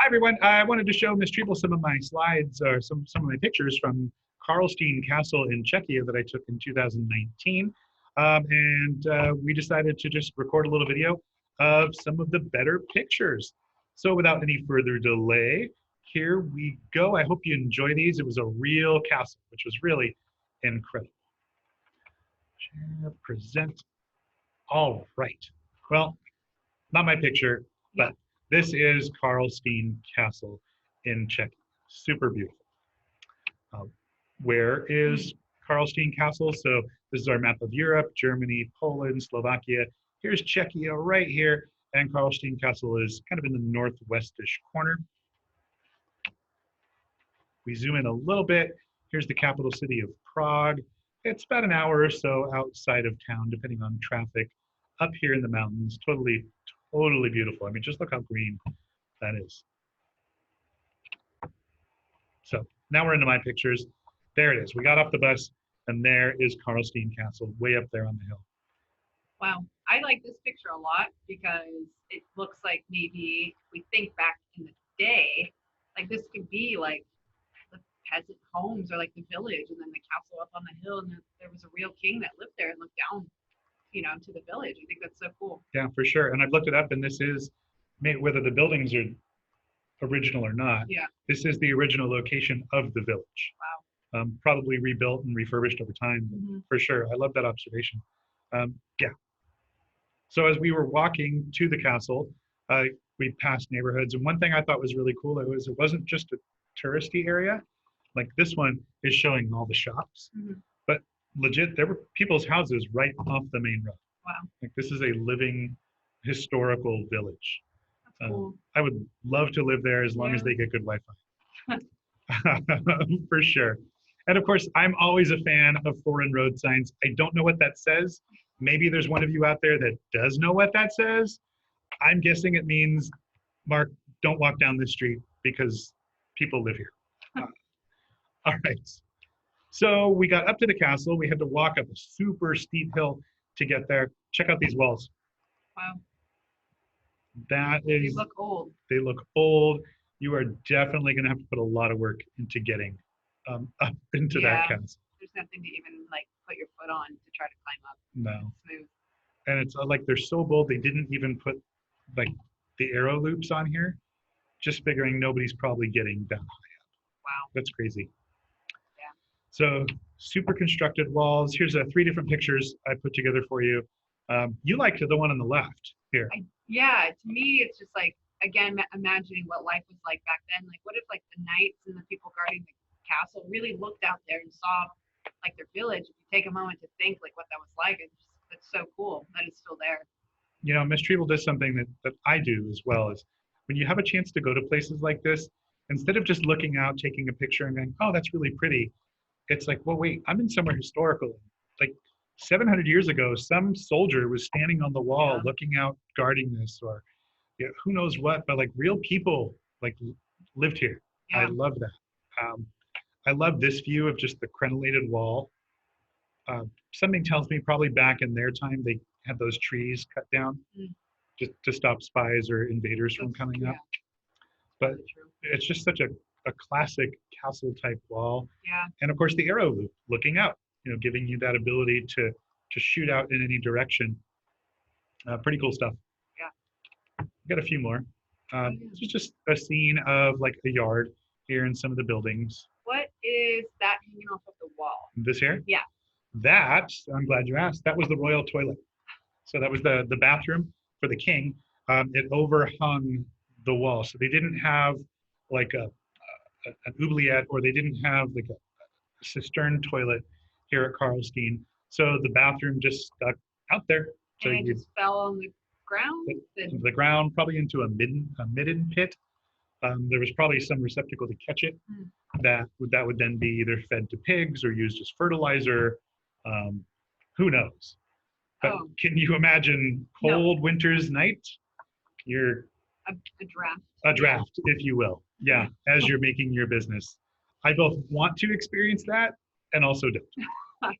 Hi everyone. I wanted to show Miss Treble some of my slides or some of my pictures from Karlstejn Castle in Czechia that I took in 2019. We decided to just record a little video of some of the better pictures. So without any further delay, here we go. I hope you enjoy these. It was a real castle, which was really incredible. Share, present. All right. Well, not my picture, but this is Karlstejn Castle in Czechia. Super beautiful. Where is Karlstejn Castle? So this is our map of Europe, Germany, Poland, Slovakia. Here's Czechia right here, and Karlstejn Castle is kind of in the northwestish corner. We zoom in a little bit. Here's the capital city of Prague. It's about an hour or so outside of town, depending on traffic, up here in the mountains. Totally beautiful. I mean, just look how green that is. So now we're into my pictures. There it is. We got off the bus, and there is Karlstejn Castle, way up there on the hill. Wow, I like this picture a lot because it looks like maybe we think back in the day, like this could be like the peasant homes or like the village, and then the castle up on the hill, and there was a real king that lived there and looked down, to the village. I think that's so cool. Yeah, for sure. And I've looked it up, and this is, whether the buildings are original or not, this is the original location of the village. Wow. Probably rebuilt and refurbished over time, for sure. I love that observation. Yeah. So as we were walking to the castle, we passed neighborhoods, and one thing I thought was really cool, it wasn't just a touristy area. Like this one is showing all the shops, but legit, there were people's houses right off the main road. Wow. Like this is a living historical village. That's cool. I would love to live there as long as they get good Wi-Fi. For sure. And of course, I'm always a fan of foreign road signs. I don't know what that says. Maybe there's one of you out there that does know what that says. I'm guessing it means, Mark, don't walk down this street because people live here. All right. So we got up to the castle. We had to walk up a super steep hill to get there. Check out these walls. Wow. That is. They look old. They look old. You are definitely going to have to put a lot of work into getting up into that castle. There's nothing to even like put your foot on to try to climb up. No. It's smooth. And it's like they're so bold they didn't even put like the arrow loops on here, just figuring nobody's probably getting that high up. Wow. That's crazy. Yeah. So super constructed walls. Here's 3 different pictures I put together for you. You liked the one on the left here. Yeah, to me, it's just like, again, imagining what life was like back then. Like, what if like the knights and the people guarding the castle really looked out there and saw like their village? If you take a moment to think like what that was like, it's so cool that it's still there. Miss Treble does something that I do as well, is when you have a chance to go to places like this, instead of just looking out, taking a picture and going, oh, that's really pretty, it's like, well, wait, I'm in somewhere historical. Like 700 years ago, some soldier was standing on the wall looking out, guarding this, or who knows what, but like real people like lived here. Yeah. I love that. I love this view of just the crenellated wall. Something tells me probably back in their time, they had those trees cut down just to stop spies or invaders from coming up. But it's just such a classic castle type wall. Yeah. And of course the arrow loop looking out, giving you that ability to shoot out in any direction. Pretty cool stuff. Yeah. Got a few more. This is just a scene of like a yard here in some of the buildings. What is that hanging off of the wall? This here? Yeah. That, I'm glad you asked, that was the royal toilet. So that was the bathroom for the king. It overhung the wall. So they didn't have like an oubliette, or they didn't have like a cistern toilet here at Karlstejn. So the bathroom just stuck out there. So and it just fell on the ground? The ground, probably into a midden pit. There was probably some receptacle to catch it. That would then be either fed to pigs or used as fertilizer. Who knows? But can you imagine cold winter's night? You're a draft. A draft, if you will. Yeah, as you're making your business. I both want to experience that and also don't.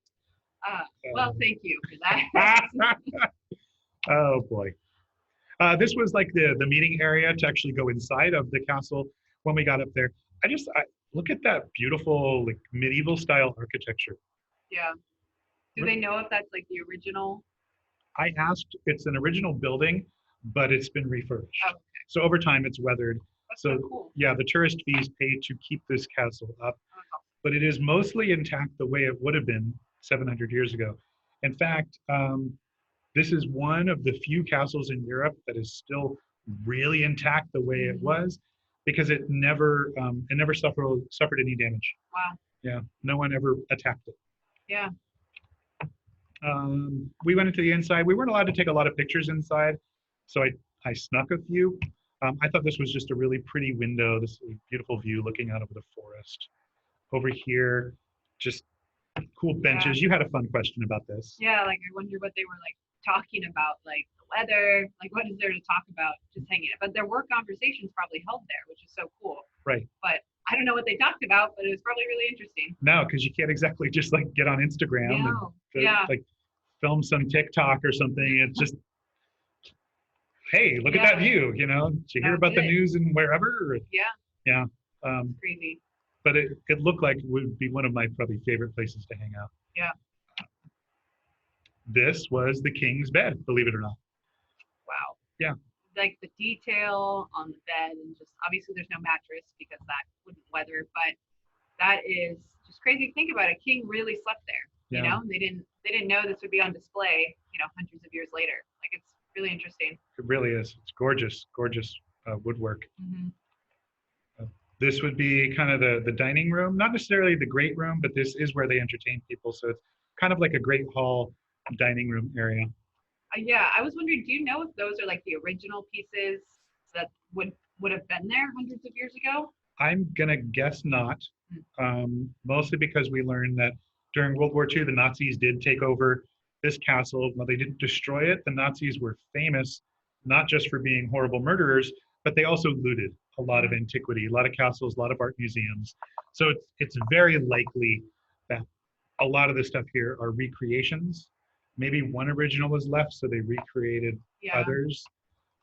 Well, thank you for that. Oh boy. This was like the meeting area to actually go inside of the castle when we got up there. I look at that beautiful like medieval style architecture. Yeah. Do they know if that's like the original? I asked, it's an original building, but it's been refurbished. Oh, okay. So over time, it's weathered. That's So so cool. yeah, the tourist fees paid to keep this castle up, Oh, that's awesome. but it is mostly intact the way it would have been 700 years ago. In fact, this is one of the few castles in Europe that is still really intact the way it was, because it never suffered any damage. Wow. Yeah, no one ever attacked it. Yeah. We went into the inside. We weren't allowed to take a lot of pictures inside, so I snuck a few. I thought this was just a really pretty window. This beautiful view looking out over the forest. Over here, just cool benches. You had a fun question about this. Yeah, like I wonder what they were like talking about, like the weather, like what is there to talk about just hanging out. But there were conversations probably held there, which is so cool. Right. But I don't know what they talked about, but it was probably really interesting. No, because you can't exactly just like get on Instagram No. and like film some TikTok or something. It's just, hey, look at that view. You know, did you hear about the news and wherever? Yeah. Yeah. Crazy. But it looked like it would be one of my probably favorite places to hang out. Yeah. This was the king's bed, believe it or not. Wow. Yeah. Like the detail on the bed, and just obviously there's no mattress because that wouldn't weather, but that is just crazy to think about. A king really slept there. You know, they didn't know this would be on display, you know, hundreds of years later. Like it's really interesting. It really is. It's gorgeous, gorgeous woodwork. This would be kind of the dining room, not necessarily the great room, but this is where they entertain people. So it's kind of like a great hall dining room area. Yeah, I was wondering, do you know if those are like the original pieces that would have been there hundreds of years ago? I'm gonna guess not, mostly because we learned that during World War II, the Nazis did take over this castle. While they didn't destroy it, the Nazis were famous not just for being horrible murderers, but they also looted a lot of antiquity, a lot of castles, a lot of art museums. So it's very likely that a lot of the stuff here are recreations. Maybe one original was left, so they recreated others.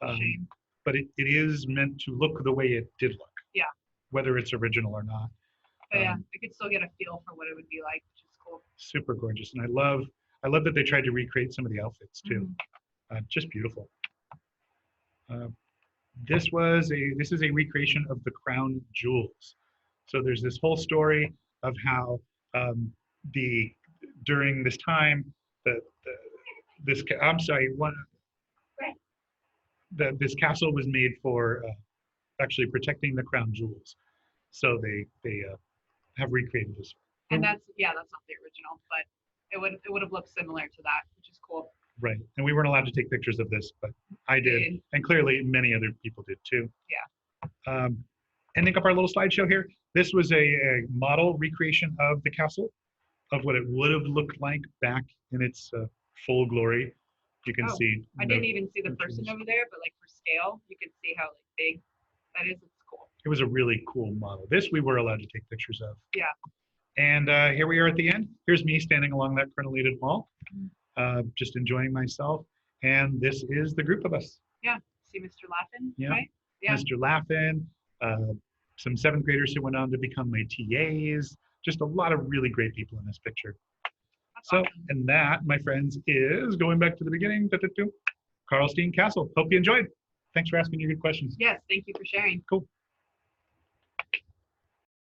But it is meant to look the way it did look. Yeah. Whether it's original or not. But yeah, I could still get a feel for what it would be like, which is cool. Super gorgeous, and I love that they tried to recreate some of the outfits too. Just beautiful. This is a recreation of the crown jewels. So there's this whole story of how during this time this castle was made for actually protecting the crown jewels. So they have recreated this. And that's not the original, but it would have looked similar to that, which is cool. Right. And we weren't allowed to take pictures of this, but I did. And clearly many other people did too. Yeah. Ending up our little slideshow here. This was a model recreation of the castle, of what it would have looked like back in its full glory. You can see. I didn't even see the person over there, but like for scale, you can see how like big that is. It's cool. It was a really cool model. This we were allowed to take pictures of. Yeah. And here we are at the end. Here's me standing along that crenellated wall, just enjoying myself. And this is the group of us. Yeah. See Mr. Laughlin, yeah. Right? Yeah. Mr. Laughlin, some 7th graders who went on to become my TAs. Just a lot of really great people in this picture. That's awesome. And that, my friends, is going back to the beginning, Karlstejn Castle. Hope you enjoyed. Thanks for asking your good questions. Yes, thank you for sharing. Cool.